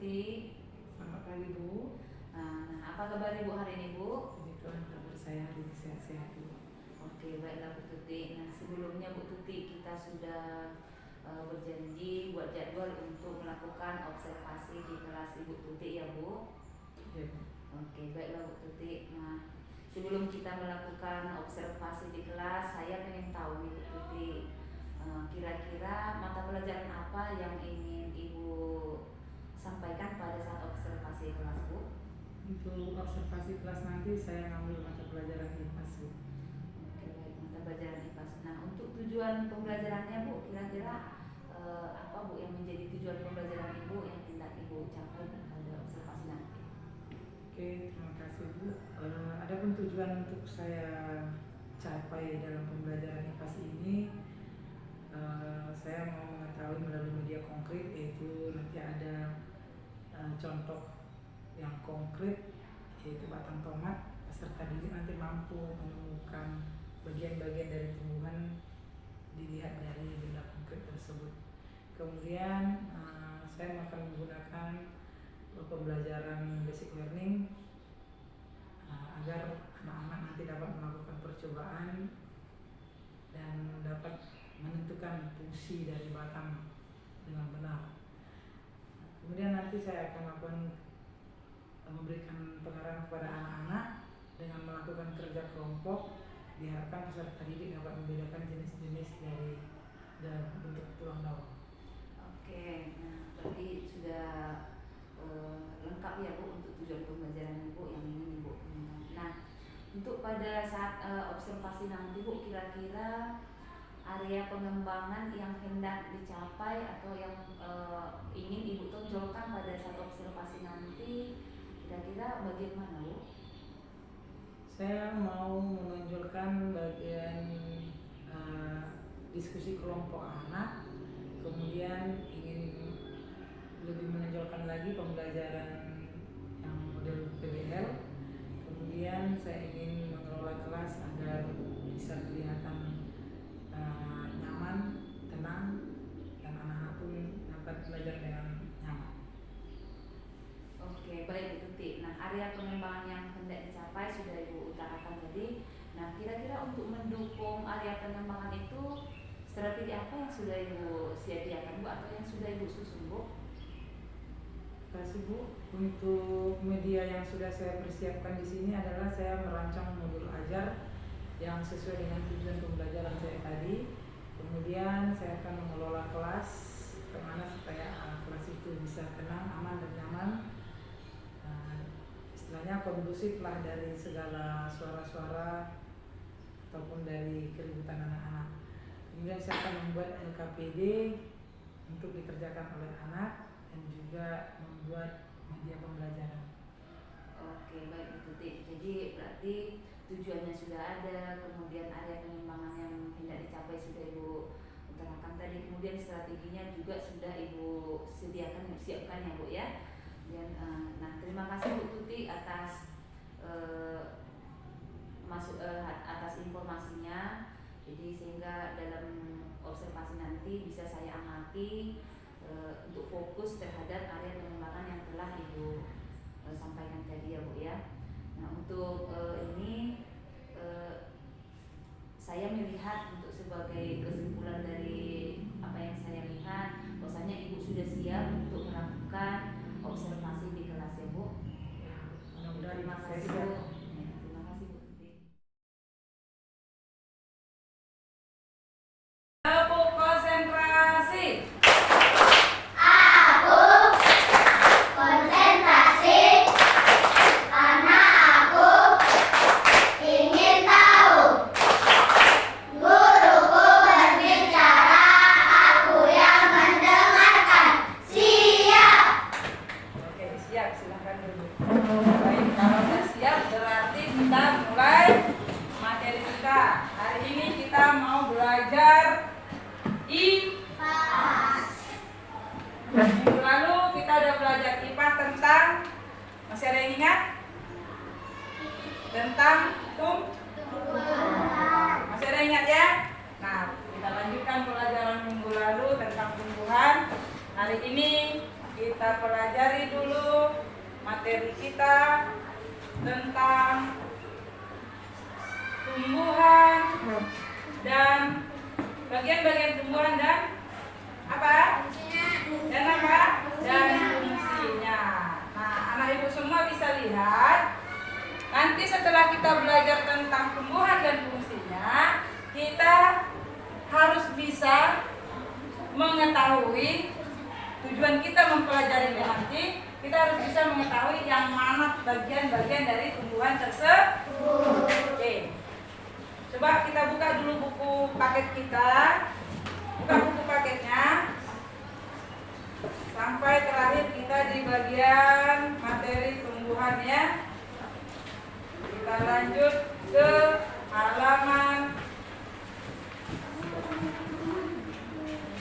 Tuti. Selamat pagi Bu. Nah, apa kabar Ibu hari ini Bu? Puji Tuhan, kabar saya hari ini sehat-sehat Bu. Oke, baiklah Bu Tuti. Nah, sebelumnya Bu Tuti kita sudah berjanji buat jadwal untuk melakukan observasi di kelas Ibu Tuti ya Bu. Ya Bu. Oke, baiklah Bu Tuti. Nah, sebelum kita melakukan observasi di kelas, saya ingin tahu nih Bu Tuti, kira-kira mata pelajaran apa yang ingin Ibu sampaikan pada saat observasi kelas Bu? Untuk observasi kelas nanti saya ngambil mata pelajaran IPAS Bu. Oke, baik, mata pelajaran IPAS. Nah, untuk tujuan pembelajarannya Bu, kira-kira apa Bu yang menjadi tujuan pembelajaran Ibu yang hendak Ibu capai pada observasi nanti? Oke, terima kasih Bu. Adapun tujuan untuk saya capai dalam pembelajaran IPAS ini, saya mau mengetahui melalui media konkret, yaitu nanti ada contoh yang konkret, yaitu batang tomat. Peserta didik nanti mampu menemukan bagian-bagian dari tumbuhan dilihat dari benda konkret tersebut. Kemudian saya akan menggunakan pembelajaran basic learning agar anak-anak nanti dapat melakukan percobaan dan dapat menentukan fungsi dari batang dengan benar. Kemudian nanti saya akan memberikan pengarahan kepada anak-anak dengan melakukan kerja kelompok. Diharapkan peserta didik dapat membedakan jenis-jenis dari bentuk tulang daun. Oke, nah berarti sudah lengkap ya Bu untuk tujuan pembelajaran Ibu yang ingin Ibu kembangkan. Nah, untuk pada saat observasi nanti Bu, kira-kira area pengembangan yang hendak dicapai atau yang ingin Ibu tonjolkan pada saat observasi nanti, kira-kira bagian mana Bu? Saya mau menonjolkan bagian diskusi kelompok anak, kemudian ingin lebih menonjolkan lagi pembelajaran yang model PBL, kemudian saya ingin mengelola kelas agar bisa kelihatan nyaman, tenang, dan anak-anak pun dapat belajar dengan nyaman. Oke, baik Bu Tuti. Nah, area pengembangan yang hendak dicapai sudah Ibu utarakan tadi. Nah, kira-kira untuk mendukung area pengembangan itu strategi apa yang sudah Ibu sediakan Bu atau yang sudah Ibu susun Bu? Terima kasih Bu. Untuk media yang sudah saya persiapkan di sini adalah saya merancang modul ajar yang sesuai dengan tujuan pembelajaran saya tadi. Kemudian saya akan mengelola kelas kemana supaya kelas itu bisa tenang, aman, dan nyaman. Istilahnya kondusif lah dari segala suara-suara ataupun dari keributan anak-anak. Kemudian saya akan membuat LKPD untuk dikerjakan oleh anak dan juga membuat media pembelajaran. Oke, baik Bu Tuti. Jadi berarti tujuannya sudah ada, kemudian area pengembangan yang hendak dicapai sudah Ibu utarakan tadi, kemudian strateginya juga sudah Ibu siapkan ya Bu ya. Dan, nah terima kasih Bu Tuti atas atas informasinya. Jadi sehingga dalam observasi nanti bisa saya amati untuk fokus terhadap area pengembangan yang telah Ibu sampaikan tadi ya Bu ya. Nah untuk ini saya melihat untuk sebagai kesimpulan dari apa yang saya lihat, bahwasanya Ibu sudah siap untuk melakukan observasi di kelas ya Bu. Terima kasih Bu. Terima kasih Bu Tuti. Tepuk konsentrasi. Aku konsentrasi karena aku ingin tahu. Guruku berbicara, aku yang mendengarkan. Siap. Oke, siap, silahkan dulu. Baik, kalau sudah siap berarti kita mulai materi kita. Hari ini kita mau belajar IPAS. Minggu lalu kita udah belajar IPAS tentang, masih ada yang ingat? Tentang masih ada yang ingat ya? Nah, kita lanjutkan pelajaran minggu lalu tentang tumbuhan. Hari ini kita kita pelajari dulu materi kita tentang tumbuhan dan bagian-bagian tumbuhan dan apa? Dan apa? Dan fungsinya. Nah, anak ibu semua bisa lihat. Nanti setelah kita belajar tentang tumbuhan dan fungsinya, kita harus bisa mengetahui tujuan kita mempelajari nanti. Kita harus bisa mengetahui yang mana bagian-bagian dari tumbuhan tersebut. Oke. Coba kita buka dulu buku paket kita. Buka buku paketnya. Sampai terakhir kita di bagian materi tumbuhan ya. Kita lanjut ke halaman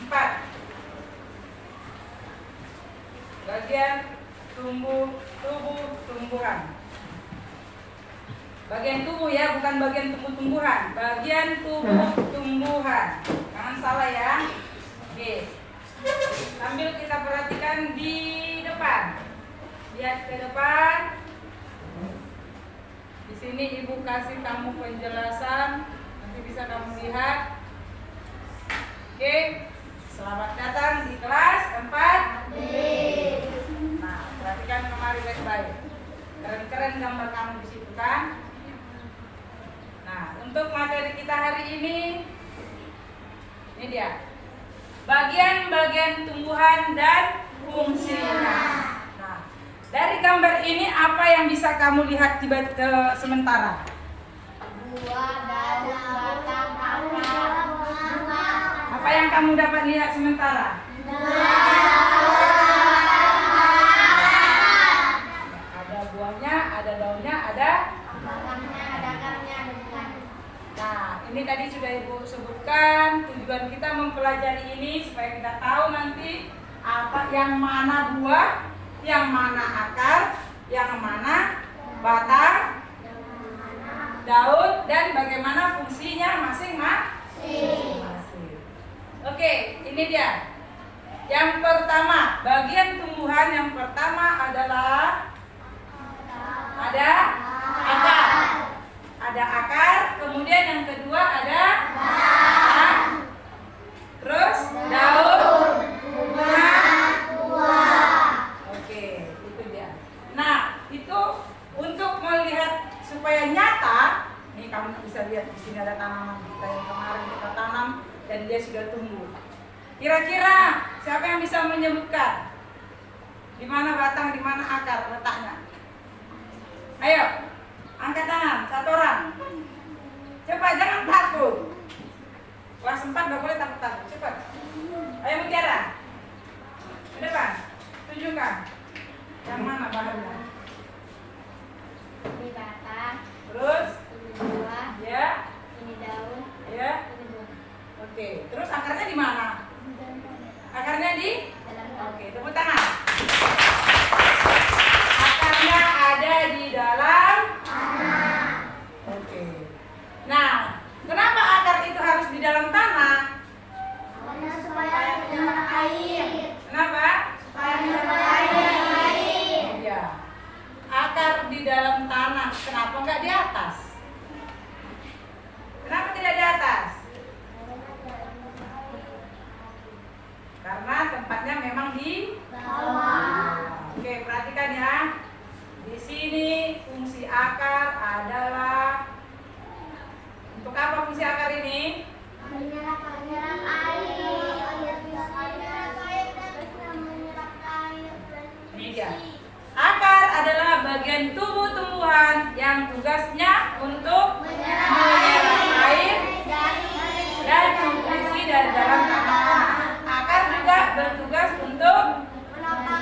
4. Bagian tumbuhan. Bagian tubuh ya, bukan bagian tumbuh-tumbuhan. Bagian tumbuh-tumbuhan. Jangan salah ya. Oke. Sambil kita perhatikan di depan. Lihat ke depan. Di sini ibu kasih kamu penjelasan. Nanti bisa kamu lihat. Oke. Selamat datang di kelas 4B. Nah, perhatikan kemari baik-baik. Keren-keren gambar kamu di situ kan? Nah, untuk materi kita hari ini dia. Bagian-bagian tumbuhan dan fungsinya. Nah, dari gambar ini apa yang bisa kamu lihat sementara? Buah, daun, batang, akar, bunga. Apa yang kamu dapat lihat sementara? Ada buahnya, ada daunnya, ada Batangnya, ada akarnya, ada bunganya. Nah, ini tadi sudah ibu sebutkan tujuan kita mempelajari ini supaya kita tahu nanti apa yang mana buah, yang mana akar, yang mana batang, daun, dan bagaimana fungsinya masing-masing. Oke, ini dia. Yang pertama, bagian tumbuhan yang pertama adalah ada akar. Ada akar, kemudian yang kedua ada batang, terus daun, bunga, buah. Oke, itu dia. Nah, itu untuk melihat supaya nyata, nih kamu bisa lihat di sini ada tanaman kita yang kemarin kita tanam dan dia sudah tumbuh. Kira-kira siapa yang bisa menyebutkan di mana batang, di mana akar letaknya? Ayo. Angkat tangan, satu orang. Cepat, jangan takut. Kelas 4 gak boleh takut-takut. Cepat. Ayo Mutiara. Ke depan. Tunjukkan. Yang mana bahannya? Ini batang, Terus? ini buah, Ya. ini daun, Ya. ini bunga. Oke. Terus akarnya di mana? Akarnya di? Dalam tanah. Oke, tepuk tangan. Akarnya ada di dalam. Oke. Nah, kenapa akar itu harus di dalam tanah? Karena supaya menyerap air. Kenapa? Supaya menyerap air. Ya. Akar di dalam tanah. Kenapa enggak di atas? Kenapa tidak di atas? Karena tempatnya memang di Bawah. Oke, perhatikan ya. Di sini fungsi akar adalah untuk apa fungsi akar ini? Menyerap air. Menyerap air dan menyerap air. Ini dia. Akar adalah bagian tubuh tumbuhan yang tugasnya untuk menyerap air dan nutrisi dari dalam tanah. Akar juga bertugas untuk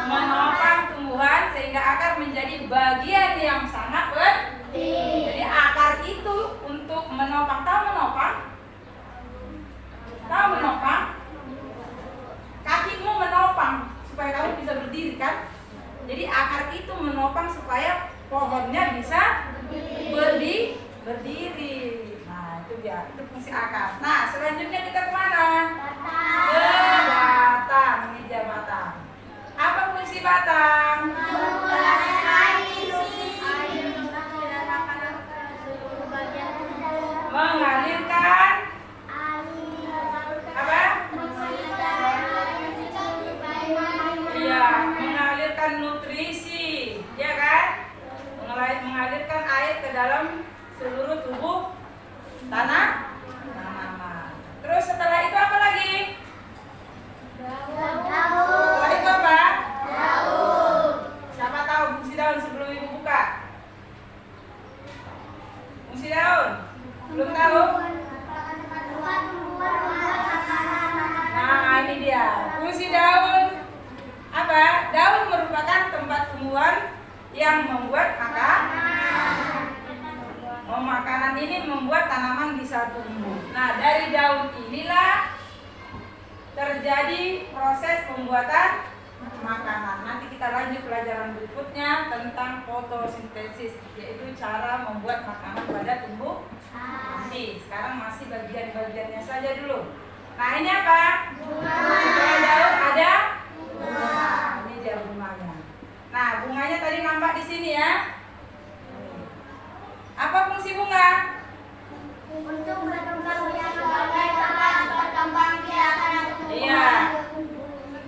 menopang tumbuhan sehingga akar menjadi bagian yang sangat penting. Jadi akar itu untuk menopang. Tahu menopang? Tahu menopang? Kakimu menopang supaya kamu bisa berdiri kan? Jadi akar itu menopang supaya pohonnya bisa berdiri. Nah, itu dia. Itu fungsi akar. Nah, selanjutnya kita kemana? Ke batang. Ini dia batang. Apa fungsi batang. Mengalirkan apa? Iya, mengalirkan nutrisi, ya kan? Mengalirkan air ke dalam seluruh tubuh tanaman. Terus setelah itu apa lagi? Setelah itu apa? Siapa tahu fungsi daun sebelum ibu buka? Fungsi daun? Belum tahu? Nah, ini dia. Fungsi daun apa? Daun merupakan tempat tumbuhan yang membuat makanan ini membuat tanaman bisa tumbuh. Nah, dari daun inilah terjadi proses pembuatan makanan. Nanti kita lanjut pelajaran berikutnya tentang fotosintesis, yaitu cara membuat makanan pada tumbuh. Nanti sekarang masih bagian-bagiannya saja dulu. Nah, ini apa? Setelah daun ada bunga. Ini dia bunganya. Nah, bunganya tadi nampak di sini ya. Apa fungsi bunga? Untuk berkembang biakan. Iya,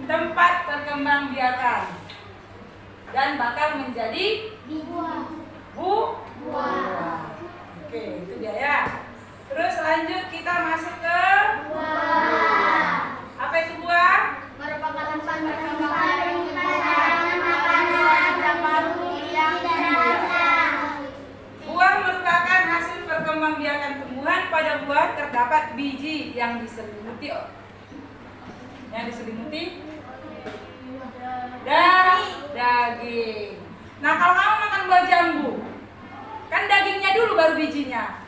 tempat berkembang biakan dan bakal menjadi buah. Oke, itu dia ya. Terus lanjut kita masuk ke apa itu buah? Merupakan tempat berkembang biakan Buah merupakan hasil perkembangbiakan tumbuhan. Pada buah terdapat biji yang diselimuti daging. Nah, kalau kamu makan buah jambu, kan dagingnya dulu baru bijinya,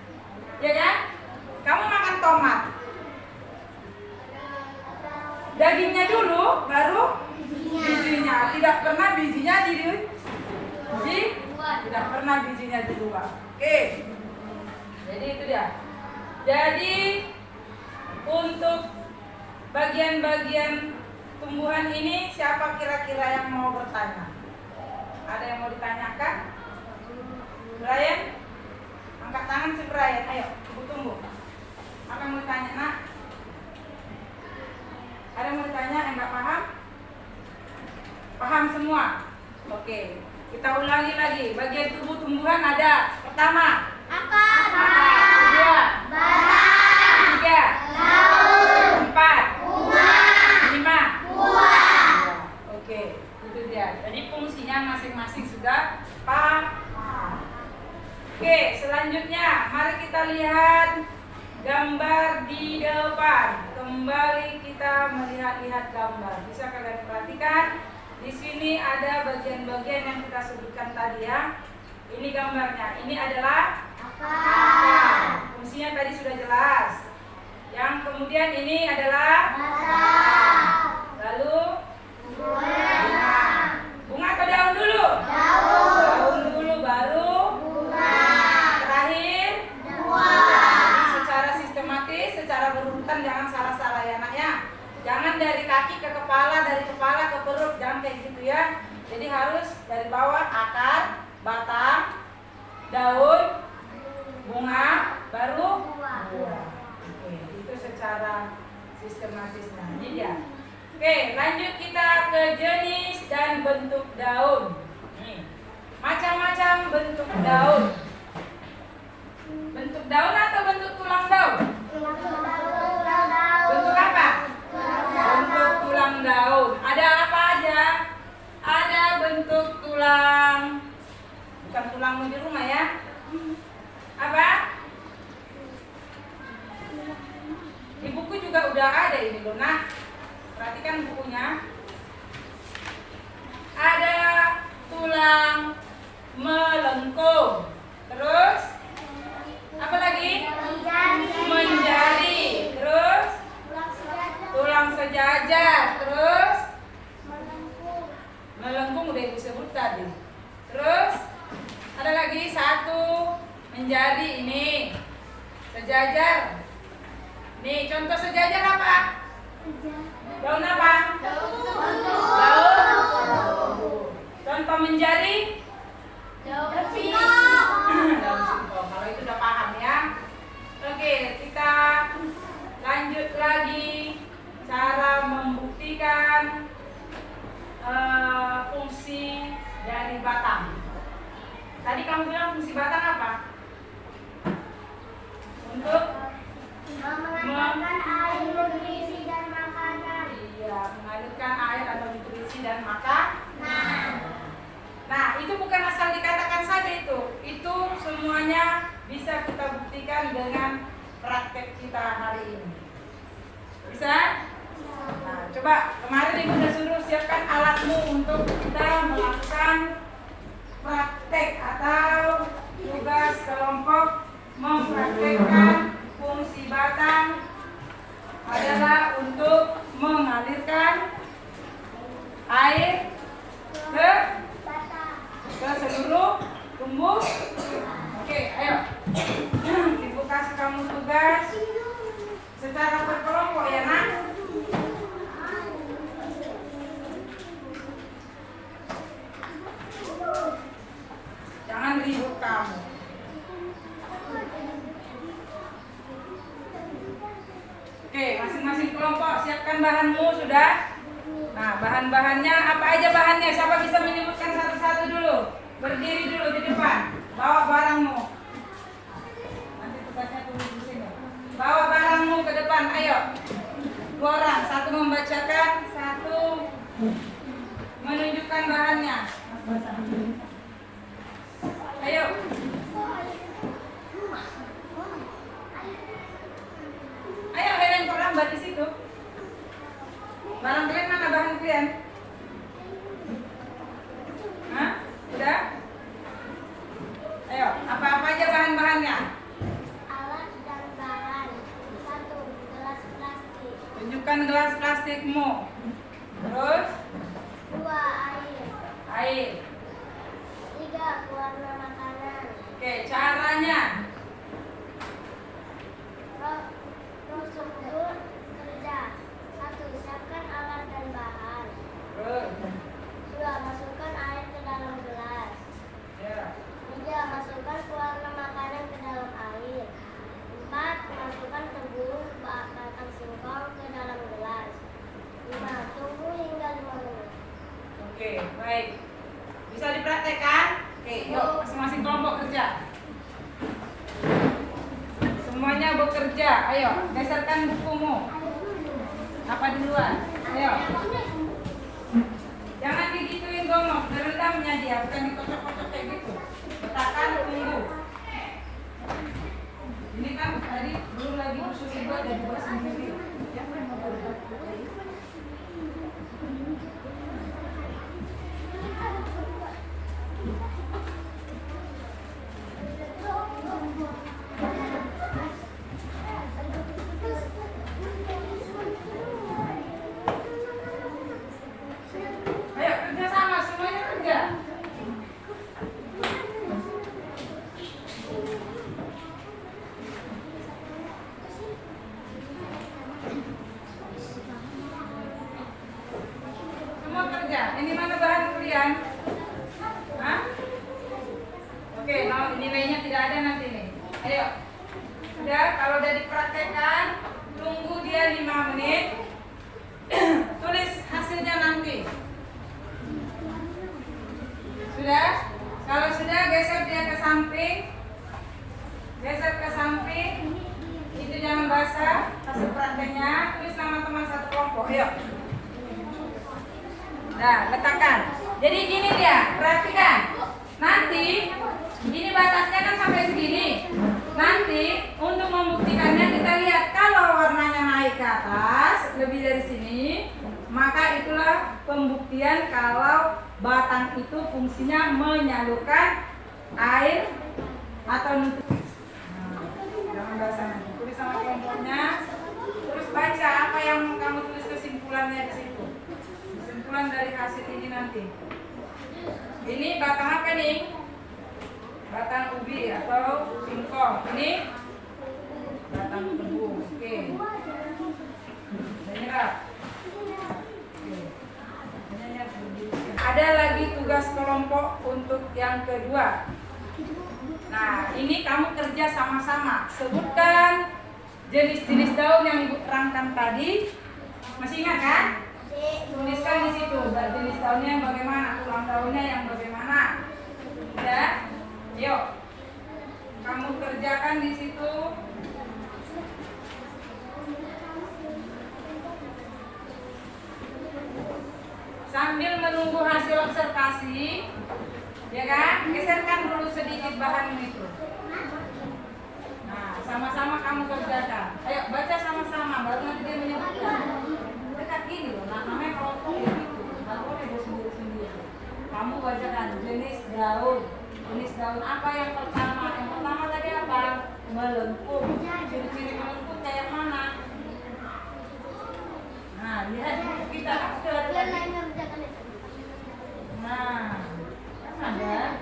ya kan? Kamu makan tomat, dagingnya dulu baru bijinya. Tidak pernah bijinya tidak pernah bijinya di luar. Oke. Jadi itu dia. Jadi untuk bagian-bagian tumbuhan ini siapa kira-kira yang mau bertanya? Ada yang mau ditanyakan? Brian? Angkat tangan si Brian. Ayo, ibu tunggu. Apa yang mau ditanya, Nak? Ada yang mau ditanya yang nggak paham? Paham semua? Oke. Kita ulangi lagi. Bagian tubuh tumbuhan ada. Pertama, akar, kedua, batang, tiga, daun, 4, bunga, 5, buah. Oke, itu dia. Jadi fungsinya masing-masing sudah paham. Oke, selanjutnya mari kita lihat gambar di depan. Kembali kita melihat-lihat gambar. Bisa kalian perhatikan? Di sini ada bagian-bagian yang kita sebutkan tadi ya. Ini gambarnya. Ini adalah akar. Fungsinya tadi sudah jelas. Yang kemudian ini adalah Batang, lalu bunga, bunga atau daun dulu? Daun dulu baru bunga, terakhir buah. Jadi secara sistematis, secara berurutan, jangan salah-salah ya anaknya. Jangan dari kaki ke kepala, dari kepala ke perut, jangan kayak gitu ya. Jadi harus dari bawah akar, batang, daun, bunga, baru buah. Oke, itu secara sistematisnya. Ini dia. Oke, lanjut kita ke jenis dan bentuk daun. Nih, macam-macam bentuk daun. Bentuk daun atau bentuk tulang daun? Bentuk apa? Bentuk tulang daun. Ada apa aja? Ada bentuk tulang. Bukan tulangmu di rumah ya. Apa? Di buku juga udah ada ini loh. Nah, perhatikan bukunya. Ada tulang melengkung. Terus apa lagi? Menjari. Terus tulang sejajar. Terus melengkung udah ibu sebut tadi. Terus ada lagi satu menjari ini. Sejajar. Nih contoh sejajar apa? Daun apa? Daun menjadi Daun singkong. Kalau itu udah paham ya. Oke, kita lanjut lagi cara membuktikan fungsi dari batang. Tadi kamu bilang fungsi batang apa? Untuk mengalirkan air, nutrisi dan makanan. iya, mengalirkan air atau nutrisi dan makanan. Nah, itu bukan asal dikatakan saja itu. Itu semuanya bisa kita buktikan dengan praktek kita hari ini. Bisa? Nah, coba kemarin Ibu sudah suruh siapkan alatmu untuk kita melakukan praktek atau tugas kelompok mempraktekkan fungsi batang adalah untuk mengalirkan air ke seluruh tumbuh. Oke, ayo. Ibu kasih kamu tugas secara berkelompok ya, Nak. Jangan ribut kamu. Oke, masing-masing kelompok siapkan bahanmu sudah. Nah, bahan-bahannya apa aja bahannya? Siapa bisa menyebutkan satu-satu dulu? Berdiri dulu di depan. Bawa barangmu. Nanti tugasnya tulis di sini. Bawa barangmu ke depan. Ayo. 2 orang, satu membacakan, satu menunjukkan bahannya. Ayo. Ayo, Helen, kok lambat di situ? Barang kalian mana bahan kalian? Hah? Udah? Ayo, apa-apa aja bahan-bahannya? Alat dan bahan. 1. Gelas plastik. Tunjukkan gelas plastikmu. Terus? 2. Air. Air. 3. Pewarna makanan. Oke, caranya. Prosedur kerja. 1. Siapkan alat dan bahan. Terus? 2. Masukkan air ke dalam gelas. Ya. 3. Masukkan pewarna makanan ke dalam air. 4. Masukkan tebu batang singkong ke dalam gelas. 5. Tunggu hingga 5 menit. Oke, baik. Bisa dipraktekkan? Oke, yuk masing-masing kelompok kerja. Semuanya bekerja. Ayo, geserkan bukumu. Apa duluan? Ayo. Jangan digituin gomong, direndamnya dia, bukan dikocok-kocok kayak gitu. Letakkan, tunggu. Ini kan tadi belum lagi khusus buat dan buat sendiri. Ayo kerja sama, semuanya kerja. Semua kerja. Ini mana bahan kalian? Hah? Oke, no, nilainya tidak ada nanti nih. Ayo. Sudah, kalau udah dipraktekkan, tunggu dia 5 menit. Tulis hasilnya nanti. Sudah? Kalau sudah, geser dia ke samping. Geser ke samping. Itu jangan basah. Hasil prakteknya. Tulis nama teman satu kelompok. Ayo. Nah, letakkan. Jadi gini dia, perhatikan. Nanti, ini batasnya kan sampai segini. Nanti, untuk membuktikannya kita lihat. Kalau warnanya naik ke atas, lebih dari sini, maka itulah pembuktian kalau batang itu fungsinya menyalurkan air atau nutrisi. Nah, jangan basah nanti. Tulis sama kelompoknya. Terus baca apa yang kamu tulis kesimpulannya di situ. Kesimpulan dari hasil ini nanti. Ini batang apa nih? Batang ubi atau singkong. Ini batang tebu. Oke. Nyerap. Ada lagi tugas kelompok kedua. Nah, ini kamu kerja sama-sama. Sebutkan jenis-jenis daun yang Ibu terangkan tadi. Masih ingat kan? Tuliskan di situ. Jenis daunnya yang bagaimana, tulang daunnya yang bagaimana. Ya, yuk. Kamu kerjakan di situ. Sambil menunggu hasil observasi, ya kan? Geserkan dulu sedikit bahan itu. Nah, sama-sama kamu kerjakan. Ayo baca sama-sama, baru nanti dia menyebutkan. Dekat gini loh, namanya kelompok ya gitu. Nggak boleh dia sendiri-sendiri. Kamu bacakan jenis daun. Jenis daun apa yang pertama? Yang pertama tadi apa? Melengkung. Ciri-ciri melengkung kayak mana? Nah, lihat kita aktor. Nah, ada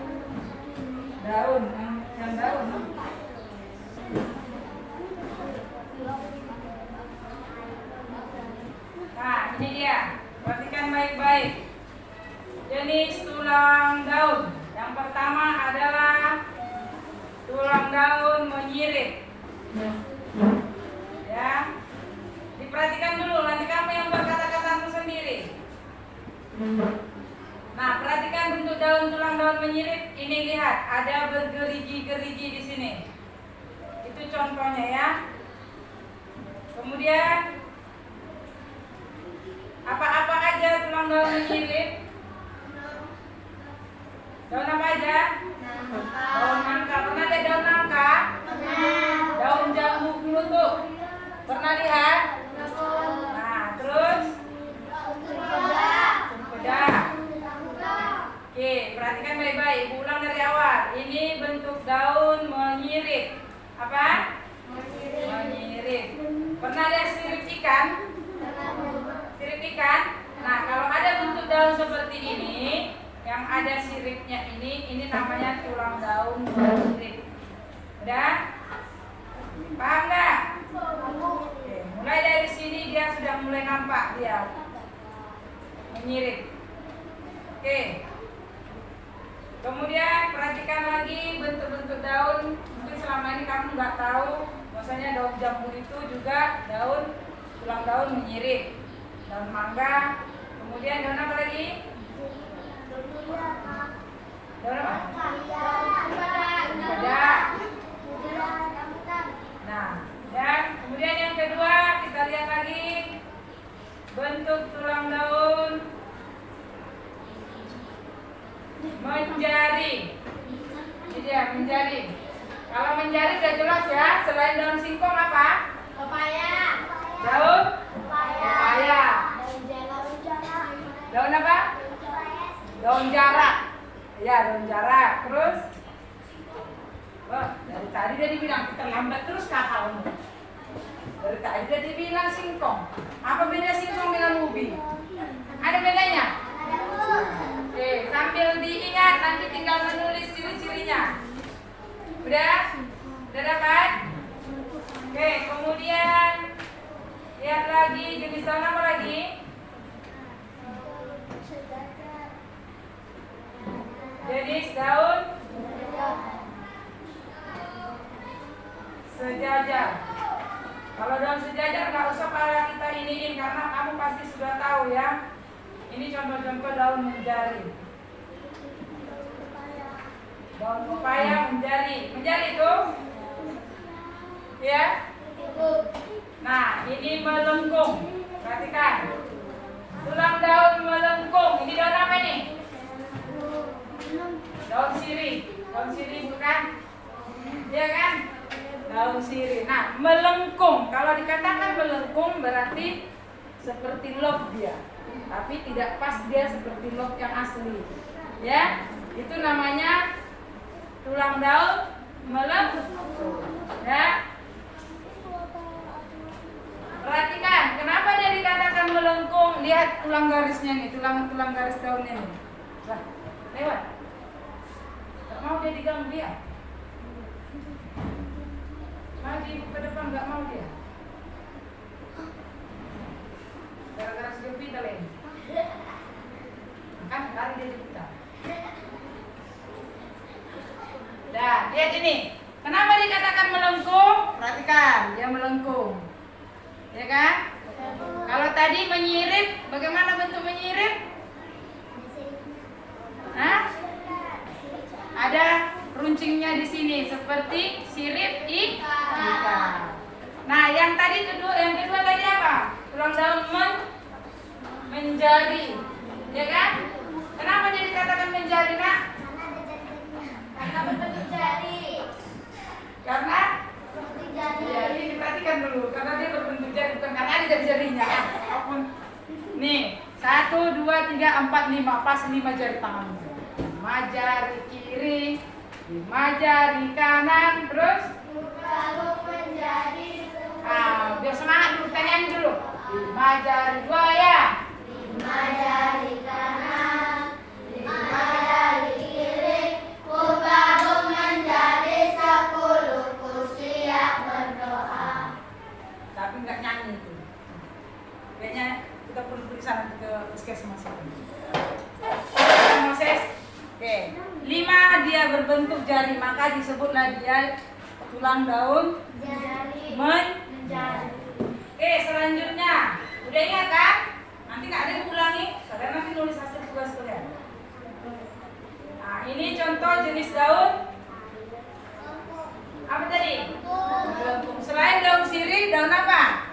daun, yang daun. Nah, ini dia. Perhatikan baik-baik. Jenis tulang daun. Yang pertama adalah tulang daun menyirit. Ya. Diperhatikan dulu, nanti kamu yang berkata-katamu sendiri. Nah, perhatikan bentuk daun tulang daun menyirit. Ini lihat, ada bergerigi-gerigi di sini. Itu contohnya ya. Kemudian apa-apa aja tulang daun menyirit? Daun apa aja? Daun nangka. Pernah lihat daun nangka? Daun jambu kelutuk. Pernah lihat? Nah, terus? Cempedak. Oke, perhatikan baik-baik. Ulang dari awal. Ini bentuk daun menyirit. Apa? Menyirit. Pernah lihat sirip ikan? Sirip ikan? Nah, kalau ada bentuk daun seperti ini, yang ada siripnya ini namanya tulang daun menyirit. Udah? Paham nggak? Oke, mulai dari sini dia sudah mulai nampak dia menyirit. Oke. Kemudian perhatikan lagi bentuk-bentuk daun. Mungkin selama ini kamu nggak tahu, bahwasanya daun jambu itu juga tulang daun menyirit. Daun mangga. Kemudian daun apa lagi? Daun apa? Cempedak. Nah, dan kemudian yang kedua kita lihat lagi bentuk tulang daun menjari. Ini dia menjari. Kalau menjari sudah jelas ya. Selain daun singkong apa? Pepaya. Daun? Pepaya. Daun apa? Daun jarak. Ya, daun jarak. Terus? Wah, dari tadi dia dibilang kita lambat terus kakakmu. Dari tadi dia dibilang singkong. Apa beda singkong dengan ubi? Ada bedanya? Oke, sambil diingat nanti tinggal menulis ciri-cirinya. Udah? Udah dapat? Oke, kemudian lihat lagi jenis daun apa lagi? Jenis daun sejajar. Kalau daun sejajar nggak usah para kita iniin karena kamu pasti sudah tahu ya. Ini contoh-contoh daun menjari. Daun pepaya menjari. Menjari tuh? Ya? Nah, ini melengkung. Perhatikan. Tulang daun melengkung. Ini daun apa nih? Daun sirih. Daun sirih bukan? Iya kan? Daun sirih. Nah, melengkung. Kalau dikatakan melengkung berarti seperti log dia. Tapi tidak pas dia seperti log yang asli. Ya? Itu namanya tulang daun melengkung. Ya? Perhatikan, kenapa dia dikatakan melengkung? Lihat tulang garisnya nih, tulang garis daunnya nih. Lah, lewat. Gak mau dia diganggu dia. Maju ibu ke depan, gak mau dia. Gara-gara sudah kita lain. Kan lari dia di kita. ini. Kenapa dikatakan melengkung? Perhatikan, dia melengkung. Ya kan? Kalau tadi menyirip, bagaimana bentuk menyirip? Hah? Ada runcingnya di sini seperti sirip ikan. Nah, yang kedua tadi apa? Tulang daun menjadi. Ya kan? Kenapa dia dikatakan menjadi, Nak? Karena berbentuk jari. Karena Berbentuk jari. jadi diperhatikan dulu, karena dia berbentuk jari, bukan karena ada jari-jarinya. Apapun. Nih, 1, 2, 3, 4, 5, pas 5 jari tanganmu. 5 jari kiri, 5 jari kanan, terus Kalau menjadi biar semangat dulu, tanyain dulu. 5 jari buaya, 5 jari kanan, 5 jari kiri, bergabung menjadi 10 siap berdoa. tapi nggak nyanyi itu. Kayaknya kita perlu periksa nanti ke puskesmas. Moses, oke. 5 dia berbentuk jari, maka disebutlah dia tulang daun Jari menjadi. Oke, selanjutnya, udah ingat kan? Nanti nggak ada yang ulangi, kalian nanti nulis hasil tugas kalian. Nah, ini contoh jenis daun apa tadi? Melengkung. Selain daun sirih, daun apa?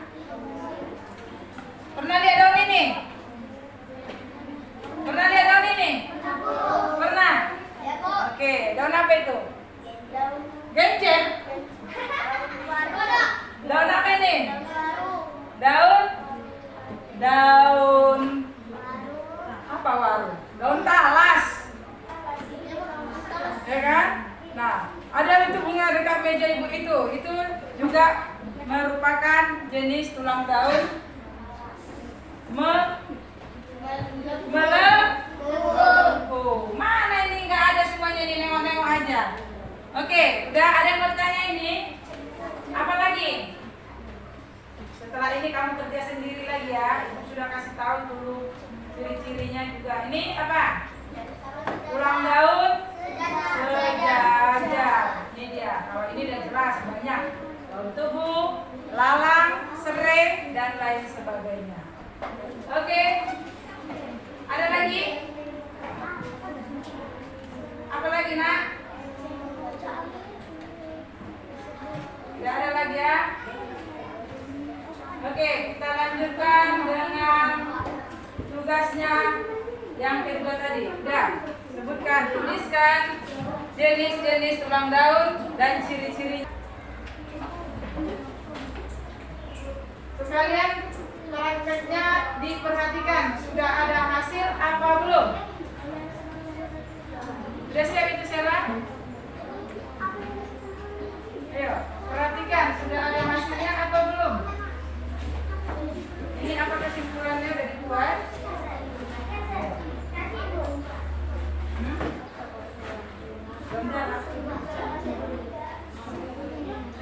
Pernah lihat daun ini? Pernah lihat daun ini? Pernah? Ya, Bu. Oke, daun apa itu? Daun Genjer. baru ada. Daun apa ini? Daun baru. Daun Baru. apa waru? Daun talas, ya kan? Nah, ada itu bunga dekat meja ibu itu juga merupakan jenis tulang daun melengkung. Mana ini nggak ada semuanya, ini nengok-nengok aja. Oke, udah ada yang bertanya ini? Apa lagi? Setelah ini kamu kerja sendiri lagi ya. Ibu sudah kasih tahu dulu ciri-cirinya juga. Ini apa? Tulang daun sejajar. Ini dia. Kalau ini udah jelas banyak. Daun tubuh, lalang, serai, dan lain sebagainya. Oke. Ada lagi? Apa lagi, Nak? Tidak ada lagi ya? Oke, kita lanjutkan dengan tugasnya yang kedua tadi. Udah, sebutkan, tuliskan jenis-jenis tulang daun dan ciri-ciri. Sekalian prakteknya diperhatikan. Sudah ada hasil apa belum? Sudah siap itu, Sela? Ayo, perhatikan. Sudah ada hasilnya atau belum? Ini apa kesimpulannya udah dibuat?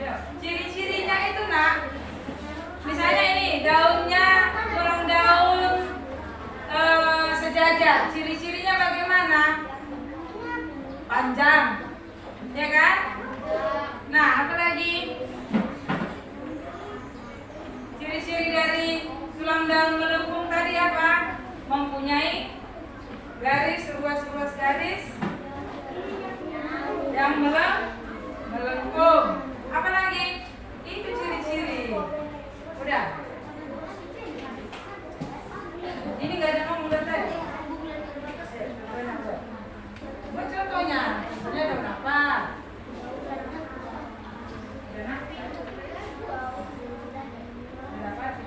Ayo, ciri-cirinya itu, Nak. Misalnya ini daunnya tulang daun sejajar. Ciri-cirinya bagaimana? Panjang, ya kan? Nah, apa lagi? Ciri-ciri dari tulang daun melengkung tadi apa? Mempunyai garis, ruas-ruas garis yang melengkung. Apa lagi? Itu ciri-ciri. Udah. Ini nggak ada ngomong dari tadi. Buat contohnya, ini daun apa?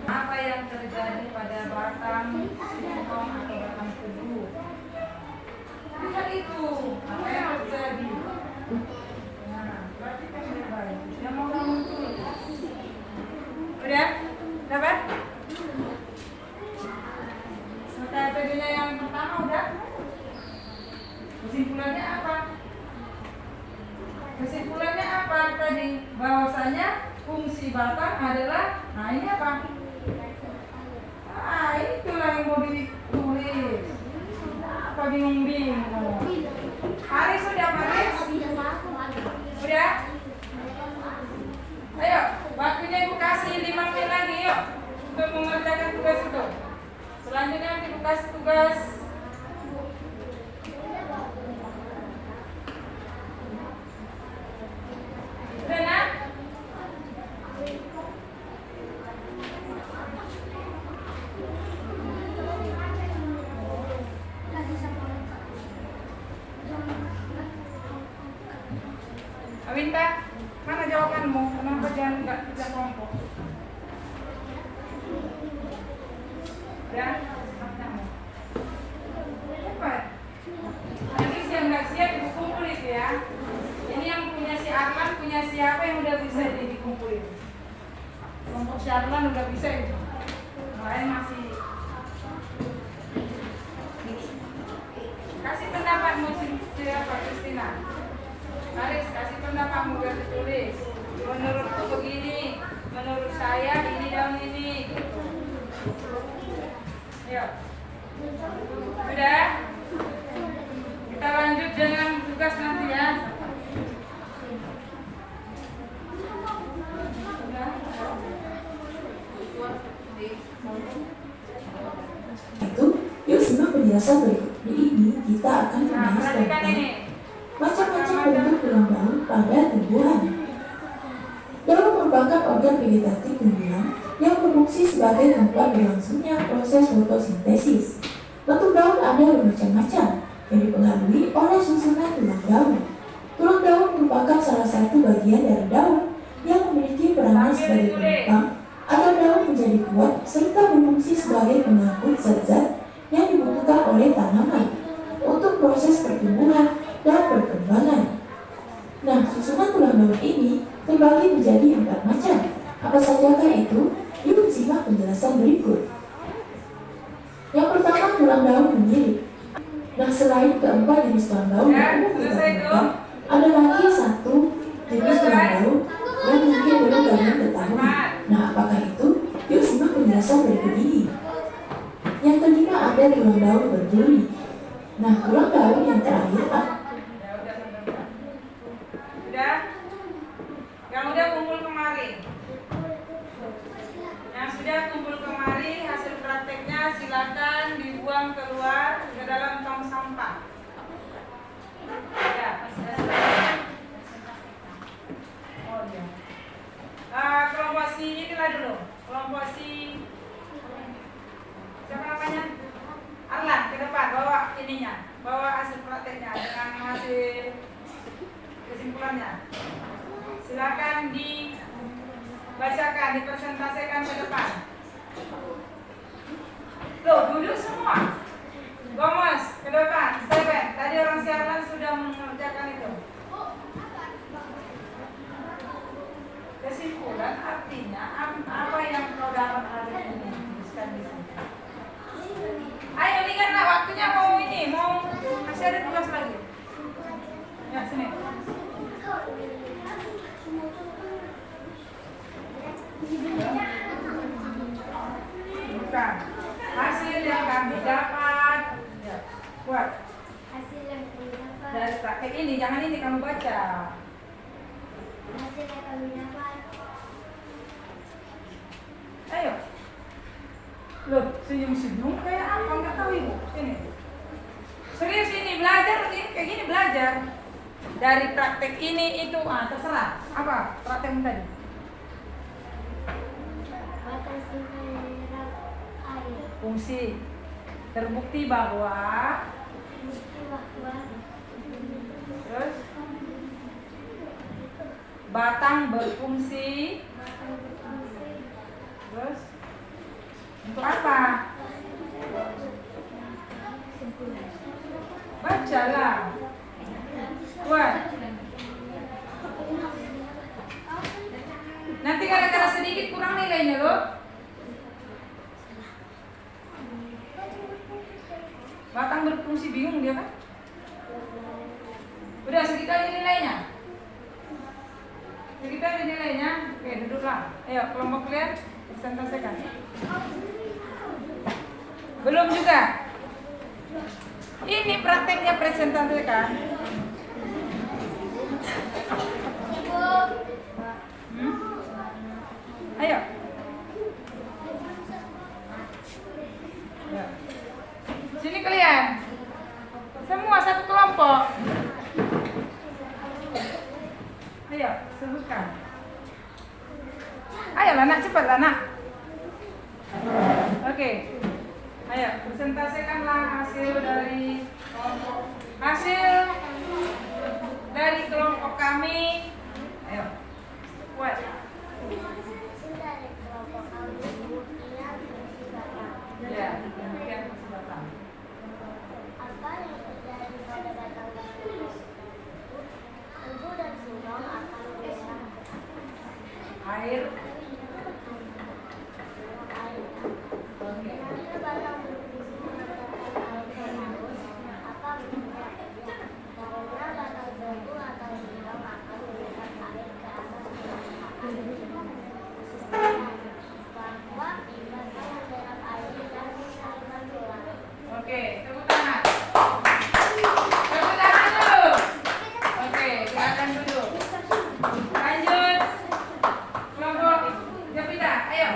Apa yang terjadi pada batang singkong atau batang tebu? Lihat itu, apa yang terjadi? Nah, perhatikan baik-baik. Yang mau ngomong dulu. Udah? Dapat? Metodenya yang pertama udah? Kesimpulannya apa? Kesimpulannya apa tadi? Bahwasanya fungsi batang adalah, nah ini apa? Ah, itulah yang mau ditulis. Apa bingung-bingung? Haris sudah, Haris? Udah? untuk mengerjakan tugas itu. Selanjutnya tugas udah nak? Awinta, mana jawabanmu? Kenapa jangan nggak kerja kelompok? Ya, cepat. Nanti siap ibu kumpul itu ya. Ini yang punya si Arlan, punya siapa yang udah bisa dikumpulin? Kelompok si Arlan udah bisa itu. Lain masih. Kasih pendapatmu siapa Kristina? Haris, kasih pendapatmu biar ditulis. Menurutku begini, menurut saya ini dan ini. Gitu. Yuk. Sudah? Kita lanjut dengan tugas nanti ya. Itu, yuk simak penjelasan berikut. Di ini kita akan Nah, membahas perhatikan tentang ini. macam-macam bentuk tulang daun pada tumbuhan. Daun merupakan organ vegetatif tumbuhan yang berfungsi sebagai tempat berlangsungnya proses fotosintesis. Bentuk daun ada bermacam-macam yang dipengaruhi oleh susunan tulang daun. Tulang daun merupakan salah satu bagian dari daun yang memiliki peranan sebagai penopang agar daun menjadi kuat serta berfungsi sebagai pengangkut zat-zat yang dibutuhkan oleh tanaman untuk proses pertumbuhan dan perkembangan. Nah, susunan tulang daun ini terbagi menjadi 4 macam. Apa sajakah itu? Yuk simak penjelasan berikut. Yang pertama, tulang daun menyirik. Nah, selain keempat jenis tulang daun yang umum kita temukan, ada lagi satu jenis tulang daun yang mungkin belum kalian ketahui. Nah, apakah itu? Yuk simak penjelasan berikut ini. Yang kelima, ada tulang daun berduri. Nah, tulang daun yang terakhir Udah? Yang udah kumpul kemari. Yang sudah kumpul kemari, hasil prakteknya silakan dibuang keluar ke dalam tong sampah. Ya, oh iya. Kelompok si inilah dulu. Kelompok si siapa namanya? Arlan, ke depan bawa ininya, bawa hasil prakteknya dengan hasil kesimpulannya. Silakan dibacakan, dipresentasikan ke depan. Loh, duduk semua. Gomos, ke depan. Steven, tadi orang siaran sudah mengerjakan itu. Kesimpulan artinya apa yang kau dapat hari ini? Tuliskan di sini. Ayo lihatlah waktunya mau ini, mau masih ada tugas lagi. Ya, sini. Bukan. Hasil yang kami dapat. Ya, buat. Hasil yang kami dapat. Dari praktek ini, jangan ini kamu baca. Hasil yang kami dapat. Ayo. Loh, senyum-senyum kayak apa? Nggak tahu ibu. Sini. Serius ini belajar ini kayak gini belajar. Dari praktek ini itu terserah. Apa praktekmu tadi? Batang singkong yang menyerap air. Fungsi. Terbukti bahwa Bukti bahwa terus batang berfungsi. batang berfungsi Terus untuk apa? Bacalah. Kuat. Nanti gara-gara sedikit kurang nilainya loh. Batang berfungsi bingung dia kan? Udah segitu aja nilainya. Segitu aja nilainya. Oke, duduklah. Ayo kelompok kalian presentasikan. Belum juga. Ini prakteknya presentasikan. Ayo. Ya. Sini kalian. Semua satu kelompok. Ayo, sebutkan. Ayo anak, cepat anak. Oke. Ayo, presentasikanlah hasil dari kelompok kami. Ayo. Buat. Hasil dari kelompok kami yang berisi batang. Ya, demikian kesempatan. Apa yang terjadi pada batang tersebut? Tebu dan singkong akan menyerap Air. air. Oke. Jika batang berfungsi mengantarkan air ke paus, apa bentuknya? Karena batang tebu atau singkong akan menyerap air ke atas permukaan. Bahwa batang menyerap air dan disalurkan keluar. Oke, tepuk tangan. Tepuk tangan dulu. Oke, silakan duduk. Lanjut. Kelompok Jepita, ayo.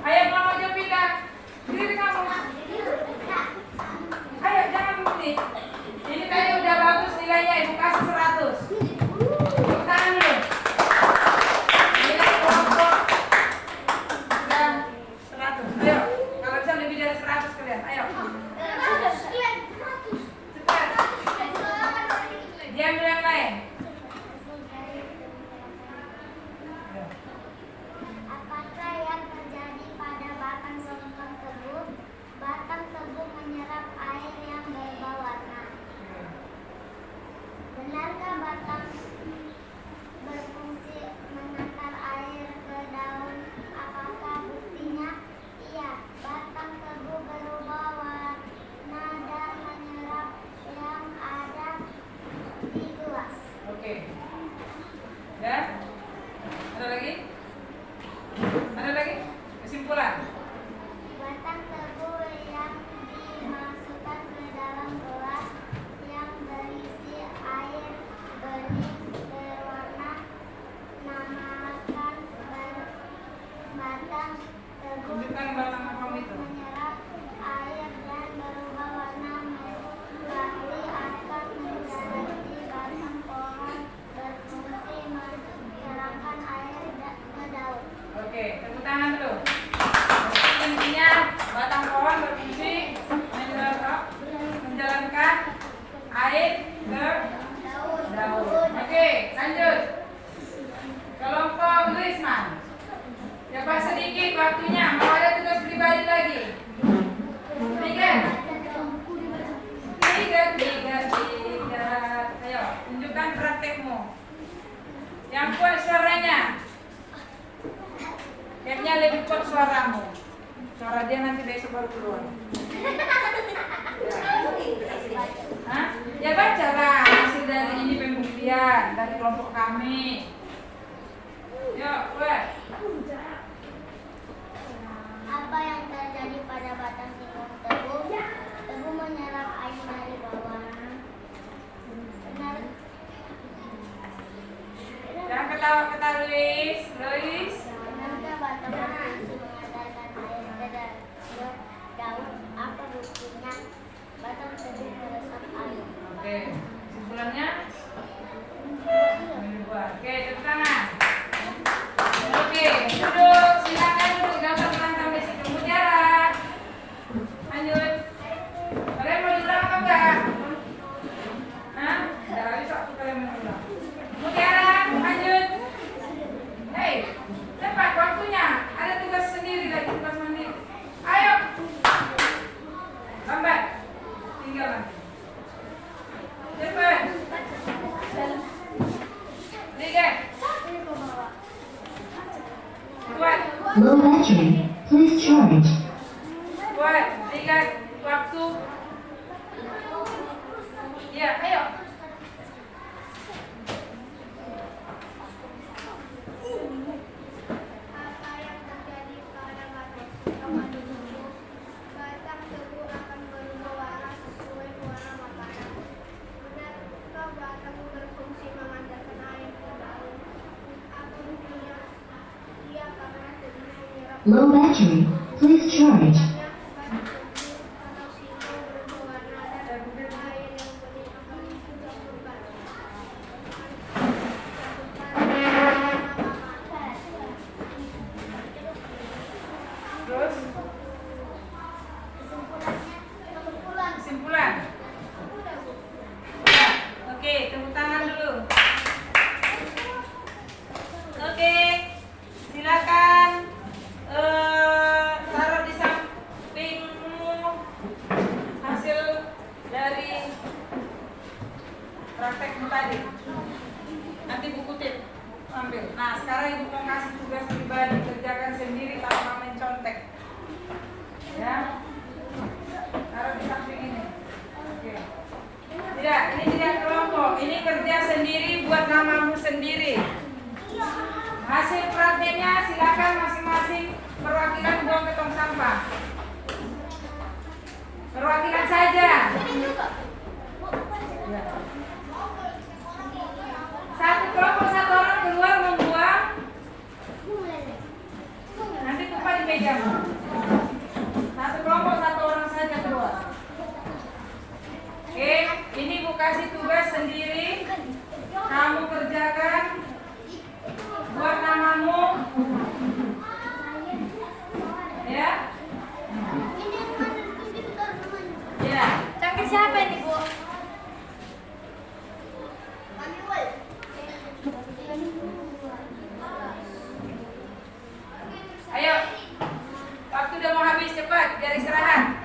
Ayo kelompok Jepita. Diri kamu. Ayo jangan begini. Ini tadi udah bagus nilainya, Ibu kasih 100. Tepuk tangan dulu. Nilai kelompok sudah 100. Ayo, kalau bisa lebih dari 100 kalian. Ayo. Cepat. Diambil yang lain. Ayo. Apakah yang terjadi pada batang singkong tebu? Batang tebu menyerap air yang berbau warna. Benarkah batang berfungsi menakar air ke daun? Apakah buktinya? Iya, batang tebu berubah warna dan menyerap yang ada di gelas. Oke. Ya? Ada lagi? Ada lagi? Kesimpulan. Batang tebu yang dimasukkan ke dalam gelas yang berisi air bening berwarna namakan batang tebu Tunjukkan batang apa itu. menyerap air dan berubah warna berarti akan menjadi batang pohon berfungsi menyerapkan air ke daun. Oke, tepuk tangan dulu. Intinya batang pohon berfungsi menjalankan air ke daun. Oke, lanjut. Kelompok Luisman. Cepat sedikit waktunya, mau ada tugas pribadi lagi. Tiga. Ayo, tunjukkan praktekmu. Yang kuat suaranya. Kayaknya lebih kuat suaramu. Suara dia nanti besok baru keluar. Hah? Ya bacalah hasil dari ini pembuktian dari kelompok kami. Yuk, buat. Apa yang terjadi pada batang singkong tebu? Tebu menyerap air dari bawah. Benar. Jangan ketawa-ketawa, Luis. Benarkah batang berfungsi mengantarkan air ke daun? Apa buktinya? Batang tebu meresap air. Oke, kesimpulannya? Oke, tepuk tangan. Oke, duduk. Silakan duduk. Gambar pelan sampai situ. Mutiara. Lanjut. Kalian mau diulang apa enggak? Hah? Udah bisa aku kalian mau ulang. Mutiara, lanjut. Hei, cepat waktunya. Ada tugas sendiri lagi, tugas mandiri. Ayo. Lambat. Tinggal nanti. Cepat. Tiga. Kuat. Low battery. Please charge. Buat, lihat waktu. Ya, ayo. Low battery. Please charge. Terus kesimpulan. Ya, oke, tepuk tangan dulu. Oke, silakan taruh di sampingmu hasil dari praktekmu tadi. Nanti buku tip ambil. Nah, sekarang ibu mau kasih tugas pribadi, kerjakan sendiri tanpa mencontek. Ya, taruh di samping ini. Oke. Tidak, ini tidak kelompok. Ini kerja sendiri buat namamu sendiri. Hasil prakteknya silakan masing-masing perwakilan buang ke tong sampah. Perwakilan saja. Satu kelompok, satu orang keluar membuang. Nanti tumpah di mejamu. Satu kelompok, satu orang saja keluar. Oke, ini Bu kasih tugas sendiri. Kamu kerjakan buat namamu. Ya. Ya. Cangkir siapa ini, Bu? Ayo. Waktu udah mau habis, cepat biar istirahat.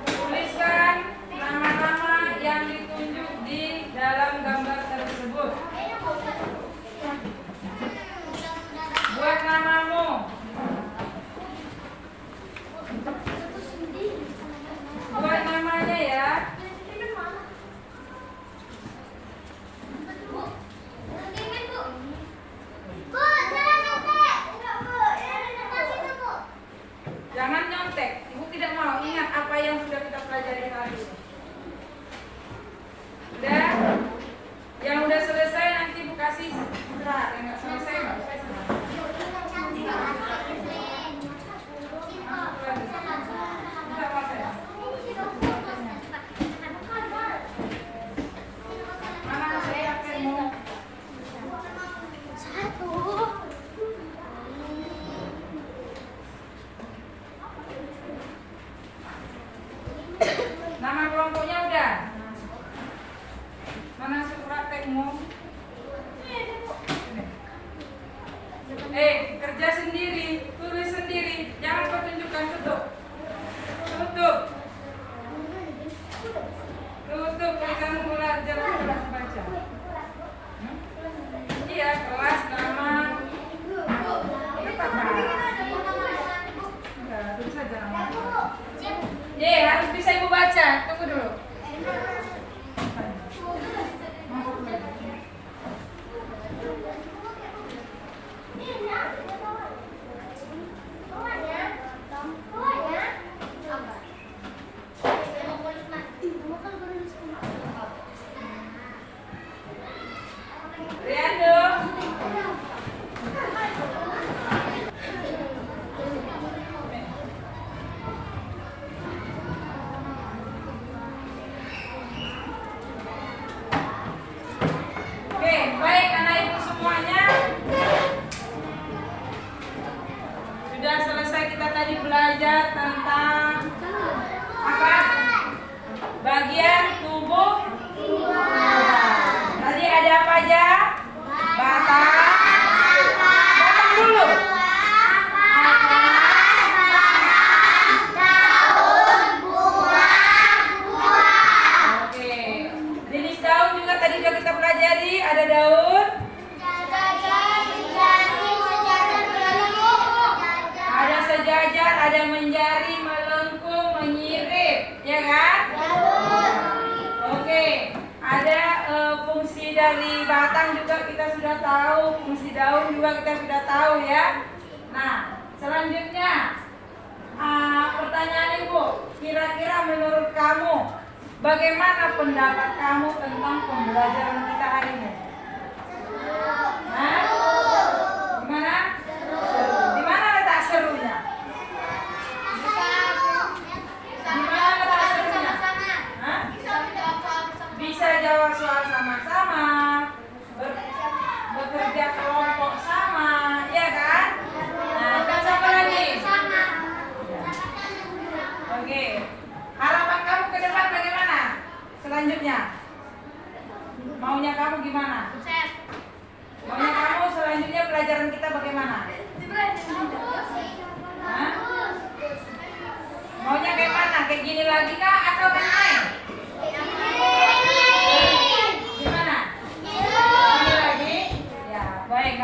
Tuliskan nama-nama yang ditunjuk di dalam gambar tersebut. Buat namamu. Buat namanya ya. Jangan nyontek. Ibu tidak mau. Ingat apa yang sudah kita pelajari tadi. Udah? Yang udah selesai nanti Ibu kasih istirahat. Yang nggak selesai nggak usah istirahat. Nggak apa-apa ya? Mana hasil praktekmu? Nama kelompoknya udah? Mana hasil praktekmu? Kerja sendiri, tulis sendiri, jangan kau tunjukkan, tutup. Tutup. Tutup, kalau kamu belajar kelas baca. Iya, kelas, nama. Ini apa? Enggak, tulis saja nama. Harus bisa Ibu baca. Tunggu dulu. Riando. Oke, baik anak ibu semuanya. Sudah selesai kita tadi belajar tentang apa? Bagian tubuh. Tadi ada apa aja? Batang. Batang dulu. Oke. Jenis daun juga tadi sudah kita pelajari. Ada daun. Ada sejajar, ada menjari, melengkung, menyirip, ya kan? Oke, ada fungsi dari batang juga kita sudah tahu, fungsi daun juga kita sudah tahu ya. Nah, selanjutnya pertanyaan Ibu, kira-kira menurut kamu bagaimana pendapat kamu tentang pembelajaran kita hari ini? Gimana? Di mana